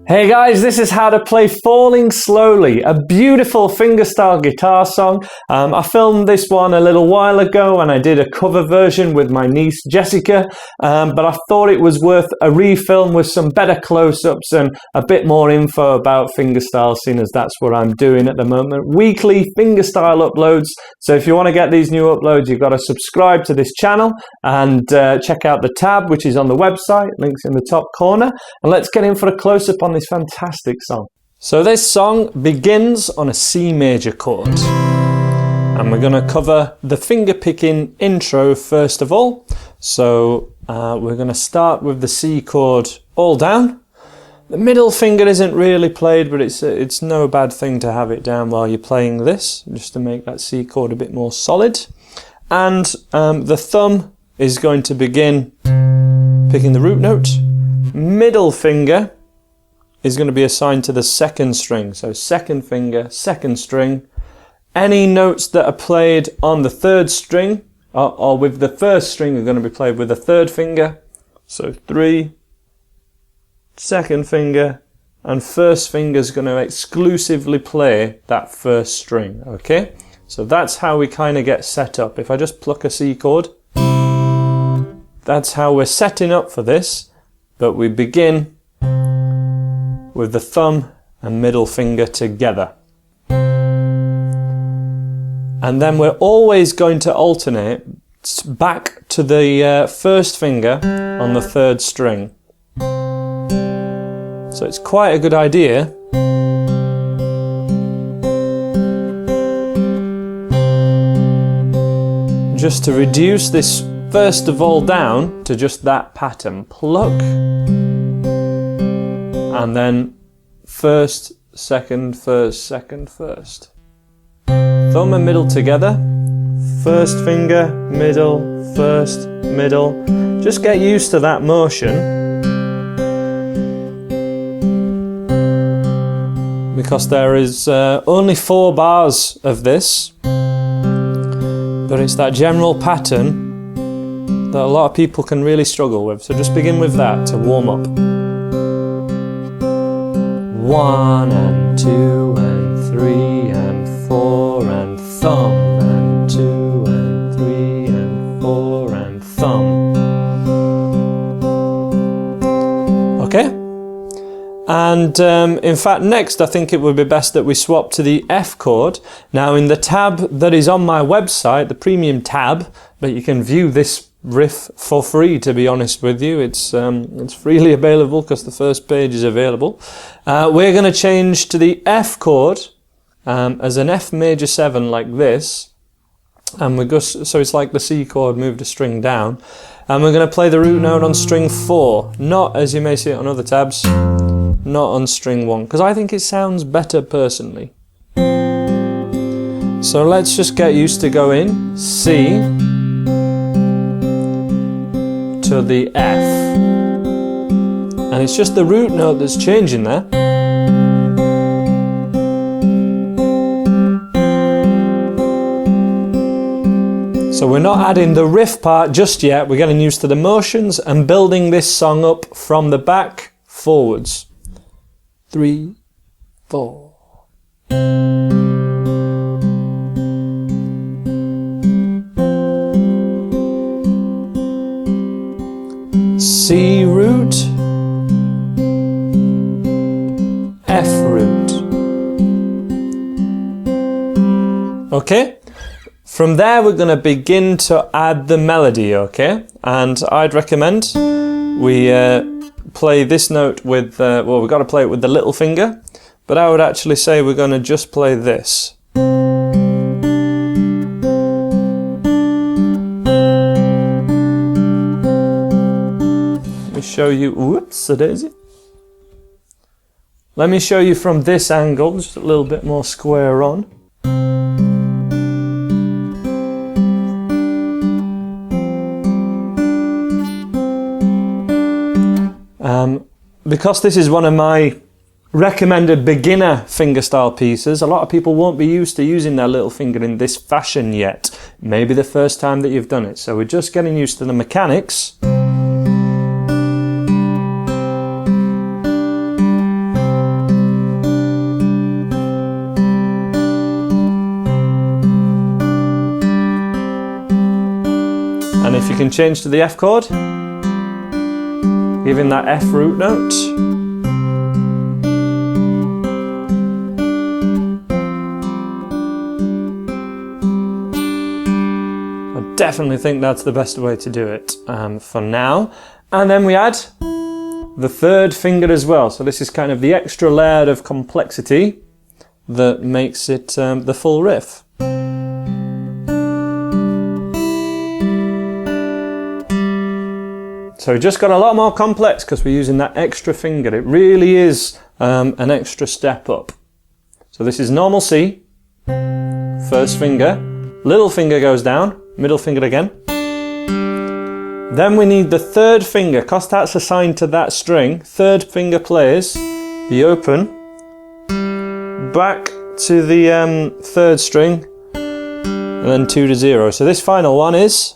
Hey guys, this is how to play Falling Slowly, a beautiful fingerstyle guitar song. I filmed this one a little while ago and I did a cover version with my niece Jessica, but I thought it was worth a refilm with some better close-ups and a bit more info about fingerstyle, seeing as that's what I'm doing at the moment. Weekly fingerstyle uploads, so if you want to get these new uploads, you've got to subscribe to this channel and check out the tab which is on the website, links in the top corner, and let's get in for a close-up on this fantastic song. So this song begins on a C major chord, and we're going to cover the finger picking intro first of all. So we're going to start with the C chord all down. The middle finger isn't really played, but it's no bad thing to have it down while you're playing this, just to make that C chord a bit more solid. And the thumb is going to begin picking the root note. Middle finger is going to be assigned to the second string. So second finger, second string. Any notes that are played on the third string or with the first string are going to be played with the third finger. So 3, second finger, and first finger is going to exclusively play that first string. Okay? So that's how we kind of get set up. If I just pluck a C chord, that's how we're setting up for this. But we begin with the thumb and middle finger together. And then we're always going to alternate back to the first finger on the third string. So it's quite a good idea just to reduce this first of all down to just that pattern. Pluck, and then first, second, first, second, first. Thumb and middle together. First finger, middle, first, middle. Just get used to that motion, because there is only 4 bars of this, but it's that general pattern that a lot of people can really struggle with. So just begin with that to warm up. 1 and 2 and 3 and 4 and thumb, and 2 and 3 and 4 and thumb. Okay? And in fact, next I think it would be best that we swap to the F chord. Now in the tab that is on my website, the premium tab, but you can view this riff for free, to be honest with you. It's freely available because the first page is available. We're going to change to the F chord as an F major 7 like this, and we go, so it's like the C chord moved a string down, and we're going to play the root note on string 4, not as you may see it on other tabs, not on string 1, because I think it sounds better personally. So let's just get used to going C to the F, and it's just the root note that's changing there. So we're not adding the riff part just yet, we're getting used to the motions and building this song up from the back forwards. 3, 4. C root, F root. Okay? From there we're going to begin to add the melody, okay? And I'd recommend we play this note with, well, we've got to play it with the little finger, but I would actually say we're going to just play this. Show you, whoops, a daisy. Let me show you from this angle, just a little bit more square on. Because this is one of my recommended beginner fingerstyle pieces, a lot of people won't be used to using their little finger in this fashion yet. Maybe the first time that you've done it. So we're just getting used to the mechanics. if you can change to the F chord, giving that F root note. I definitely think that's the best way to do it for now. And then we add the third finger as well. So this is kind of the extra layer of complexity that makes it the full riff. So it just got a lot more complex because we're using that extra finger. It really is an extra step up. So this is normal C, first finger, little finger goes down, middle finger again. Then we need the third finger, because that's assigned to that string. Third finger plays the open, back to the third string, and then 2 to 0. So this final one is...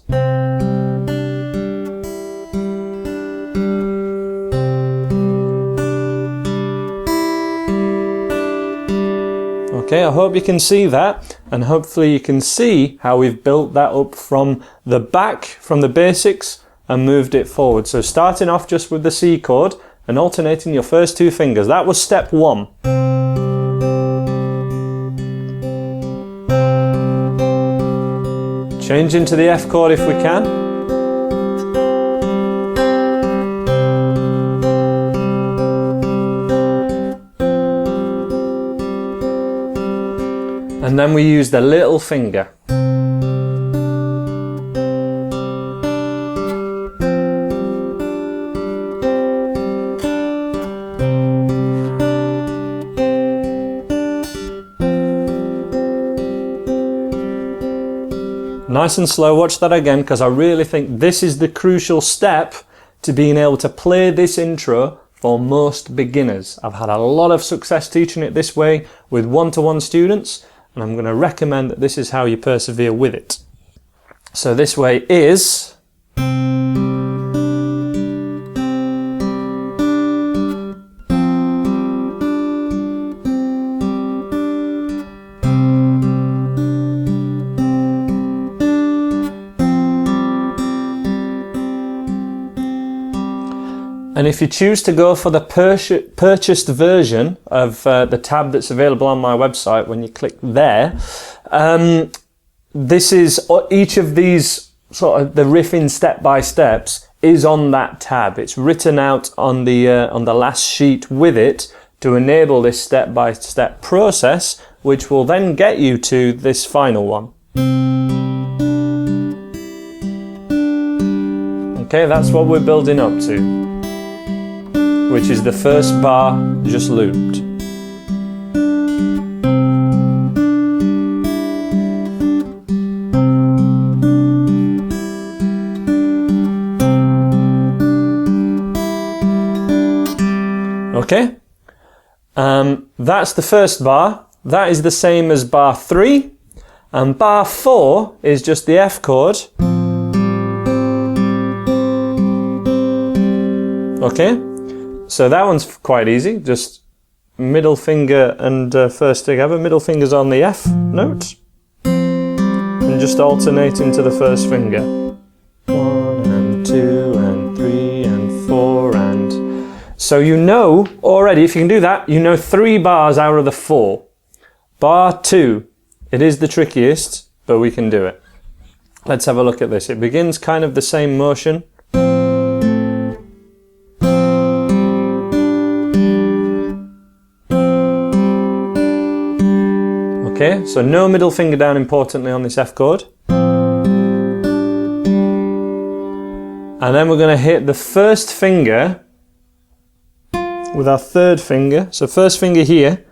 Okay, I hope you can see that, and hopefully you can see how we've built that up from the back, from the basics, and moved it forward. So starting off just with the C chord and alternating your first 2 fingers. That was step 1. Change into the F chord if we can. And then we use the little finger. Nice and slow, watch that again, because I really think this is the crucial step to being able to play this intro for most beginners. I've had a lot of success teaching it this way with one-to-one students, and I'm going to recommend that this is how you persevere with it. So this way is... And if you choose to go for the purchased version of the tab that's available on my website, when you click there, this is each of these sort of the riffing step-by-steps is on that tab. It's written out on the last sheet with it to enable this step-by-step process, which will then get you to this final one. Okay, that's what we're building up to, which is the first bar just looped. Okay, that's the first bar. That is the same as bar 3, and bar 4 is just the F chord. Okay. So that one's quite easy, just middle finger and first together. Middle finger's on the F note, and just alternating to the first finger. 1 and 2 and 3 and 4 and... So you know already, if you can do that, you know 3 bars out of the 4. Bar 2, it is the trickiest, but we can do it. Let's have a look at this. It begins kind of the same motion. Okay, so no middle finger down importantly on this F chord. And then we're going to hit the first finger with our third finger. So first finger here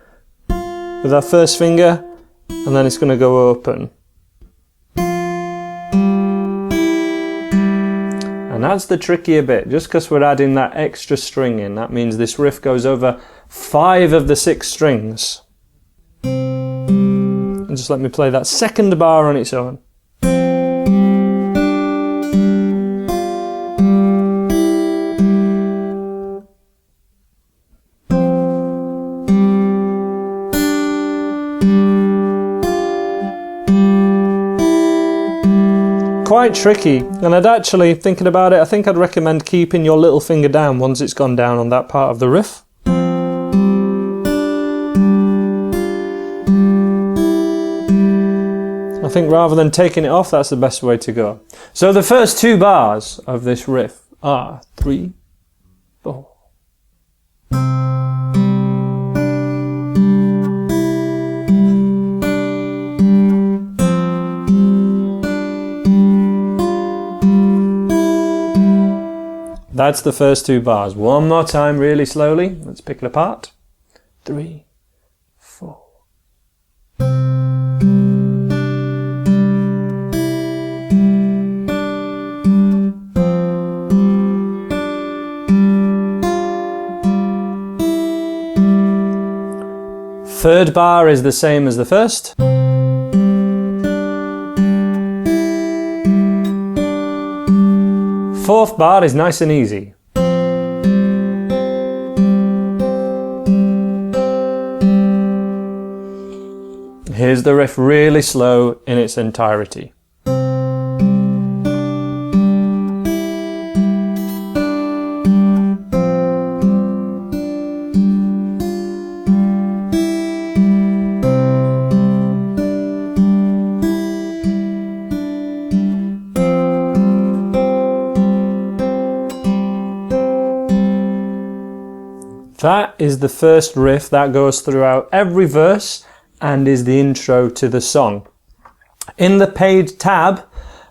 with our first finger, and then it's going to go open. And that's the trickier bit, just because we're adding that extra string in. That means this riff goes over 5 of the 6 strings. And just let me play that second bar on its own. quite tricky, and I'd actually, thinking about it, I think I'd recommend keeping your little finger down once it's gone down on that part of the riff. I think rather than taking it off, that's the best way to go. So the first 2 bars of this riff are 3, 4. That's the first 2 bars. One more time, really slowly. Let's pick it apart. 3, 4. Third bar is the same as the first. Fourth bar is nice and easy. Here's the riff really slow in its entirety. That is the first riff that goes throughout every verse and is the intro to the song. In the paid tab,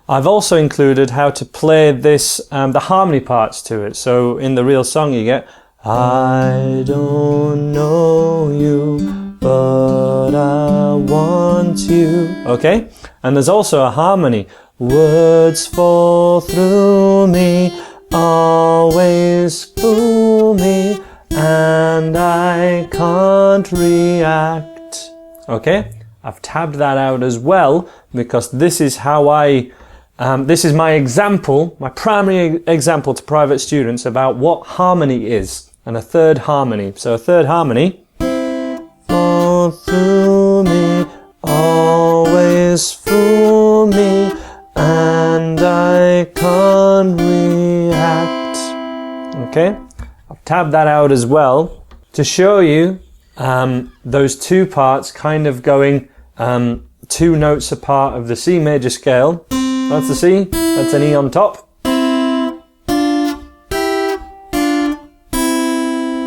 I've also included how to play this, the harmony parts to it. So in the real song you get, I don't know you, but I want you. Okay? And there's also a harmony. Words fall through me, always fool me, and I can't react. Okay, I've tabbed that out as well because this is how this is my example, my primary example to private students about what harmony is, and a third harmony. So a third harmony. Fall through me, always fool me, and I can't react. Okay. I've tabbed that out as well to show you those 2 parts kind of going 2 notes apart of the C major scale. That's the C, that's an E on top.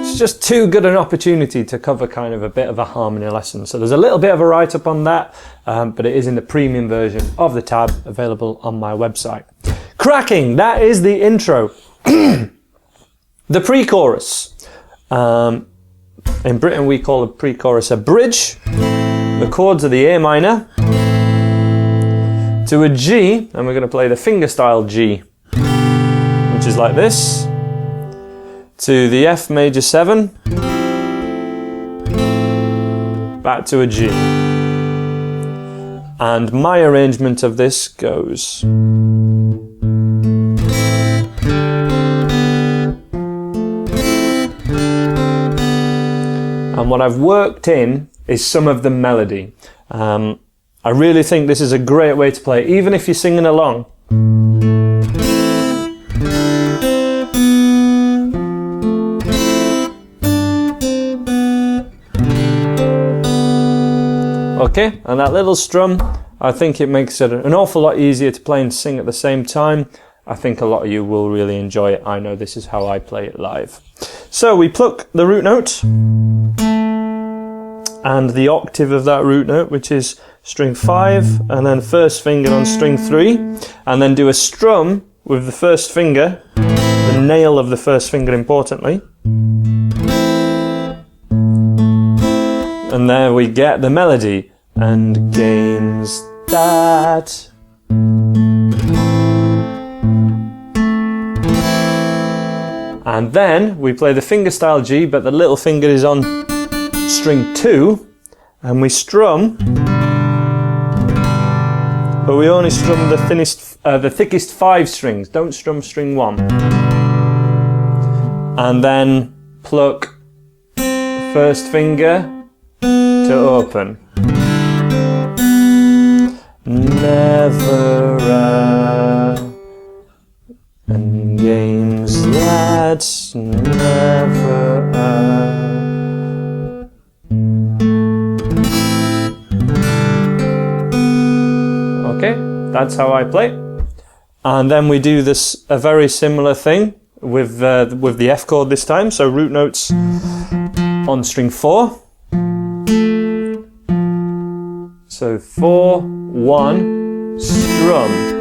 It's just too good an opportunity to cover kind of a bit of a harmony lesson. So there's a little bit of a write-up on that, but it is in the premium version of the tab available on my website. Cracking, that is the intro. The pre-chorus. In Britain we call a pre-chorus a bridge. The chords are the A minor to a G, and we're going to play the fingerstyle G, which is like this, to the F major 7, back to a G. And my arrangement of this goes. And what I've worked in is some of the melody. I really think this is a great way to play, even if you're singing along. Okay, and that little strum, I think it makes it an awful lot easier to play and sing at the same time. I think a lot of you will really enjoy it. I know this is how I play it live. So we pluck the root note and the octave of that root note, which is string 5, and then first finger on string 3, and then do a strum with the first finger, the nail of the first finger importantly. And there we get the melody. And games that and then we play the fingerstyle G, but the little finger is on string 2, and we strum, but we only strum the thickest 5 strings. Don't strum string 1. And then pluck first finger to open. Never that never Okay, that's how I play. And then we do this a very similar thing with the F chord this time. So root notes on string 4. So 4, 1, strum.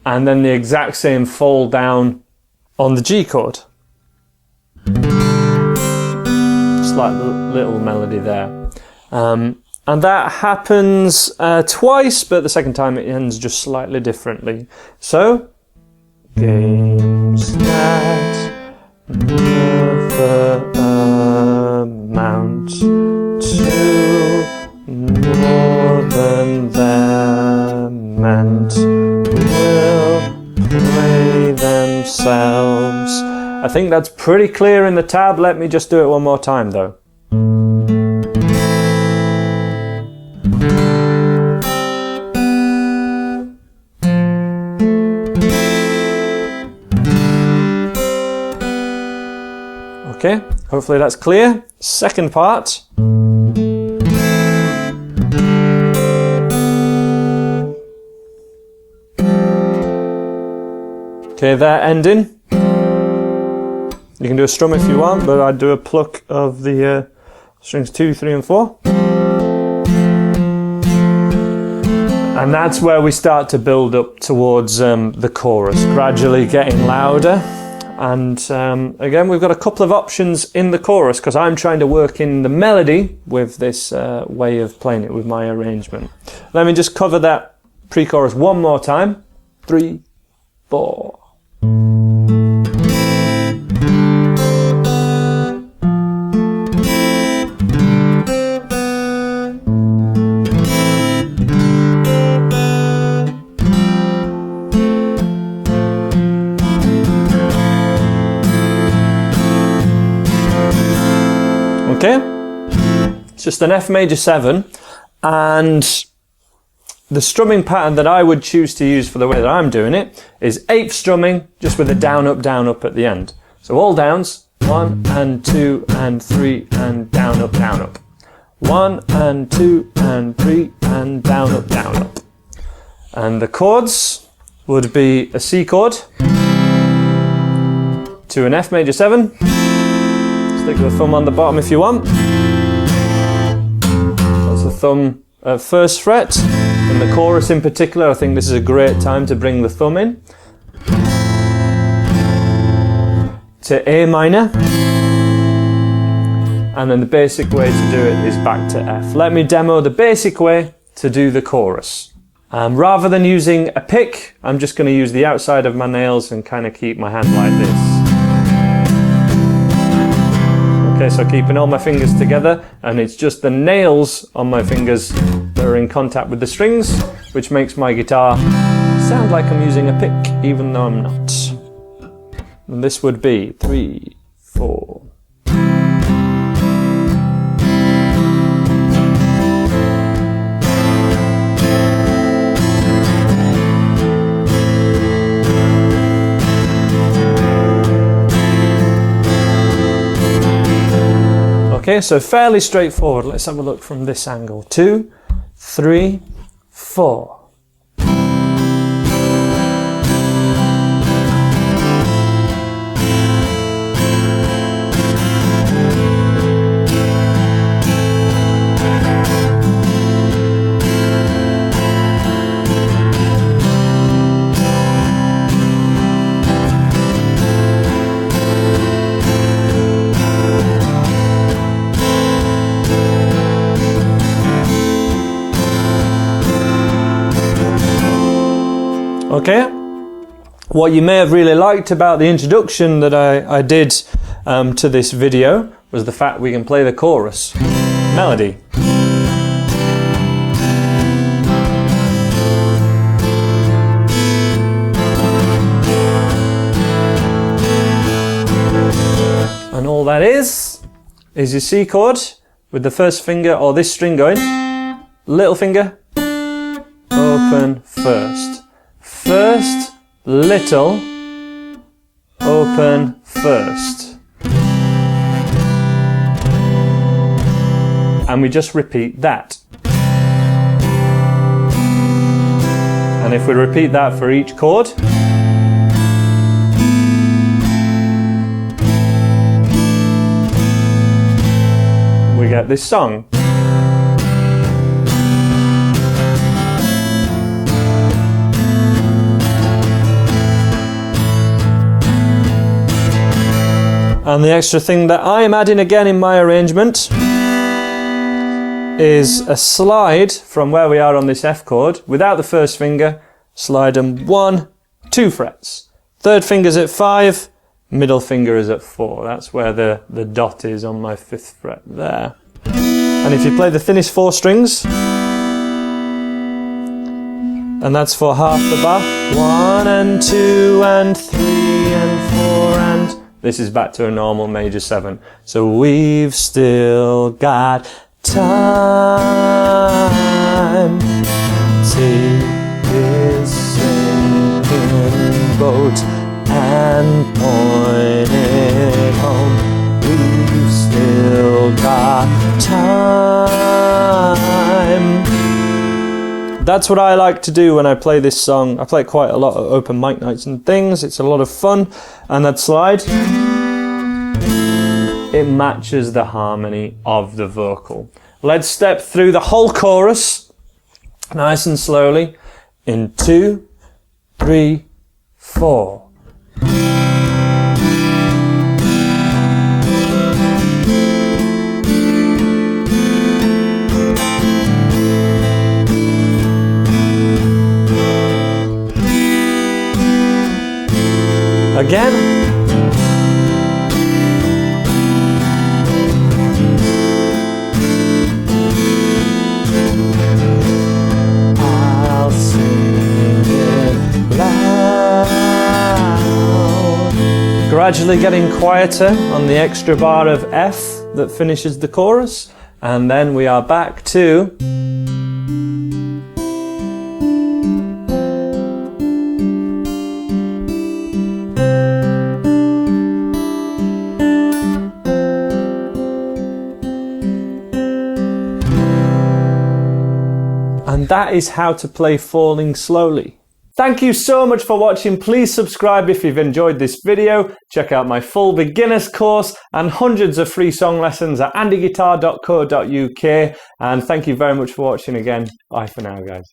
And then the exact same fall down on the G chord. Slight little melody there. And that happens twice, but the second time it ends just slightly differently. So, games that never amount to more than they're meant will play themselves. I think that's pretty clear in the tab. Let me just do it one more time though. Okay, hopefully that's clear. Second part. Okay, that ending. You can do a strum if you want, but I'd do a pluck of the strings 2, 3 and 4. And that's where we start to build up towards the chorus, gradually getting louder. And again, we've got a couple of options in the chorus because I'm trying to work in the melody with this way of playing it with my arrangement. Let me just cover that pre-chorus one more time. 3, 4. Okay, it's just an F major 7, and the strumming pattern that I would choose to use for the way that I'm doing it is 8th strumming just with a down up at the end. So all downs, 1 and 2 and 3 and down up, 1 and 2 and 3 and down up. And the chords would be a C chord to an F major 7. Stick the thumb on the bottom if you want. That's the thumb at 1st fret. In the chorus in particular, I think this is a great time to bring the thumb in. To A minor. And then the basic way to do it is back to F. Let me demo the basic way to do the chorus. Rather than using a pick, I'm just going to use the outside of my nails and kind of keep my hand like this. Okay, so keeping all my fingers together, and it's just the nails on my fingers that are in contact with the strings, which makes my guitar sound like I'm using a pick, even though I'm not. And this would be 3, 4. Okay, so fairly straightforward. Let's have a look from this angle. 2, 3, 4. Okay, what you may have really liked about the introduction that I did to this video was the fact we can play the chorus melody. And all that is your C chord with the 1st finger or this string going, little finger, open 1st. first, little, open first. And we just repeat that. And if we repeat that for each chord, we get this song. And the extra thing that I am adding again in my arrangement is a slide from where we are on this F chord, without the first finger, slide them 1, 2 frets. Third finger's at 5, middle finger is at 4. That's where the dot is on my 5th fret there. And if you play the thinnest 4 strings, and that's for half the bar, 1 and 2 and 3 and 4 and... This is back to a normal major 7. So we've still got time. See this sinking boat and point it home. We've still got time. That's what I like to do when I play this song. I play it quite a lot at open mic nights and things. It's a lot of fun. And that slide, it matches the harmony of the vocal. Let's step through the whole chorus, nice and slowly, in 2, 3, 4. Again. I'll sing it loud. Gradually getting quieter on the extra bar of F that finishes the chorus, and then we are back to and that is how to play Falling Slowly. Thank you so much for watching. Please subscribe if you've enjoyed this video. Check out my full beginner's course and hundreds of free song lessons at andyguitar.co.uk. And thank you very much for watching again. Bye for now, guys.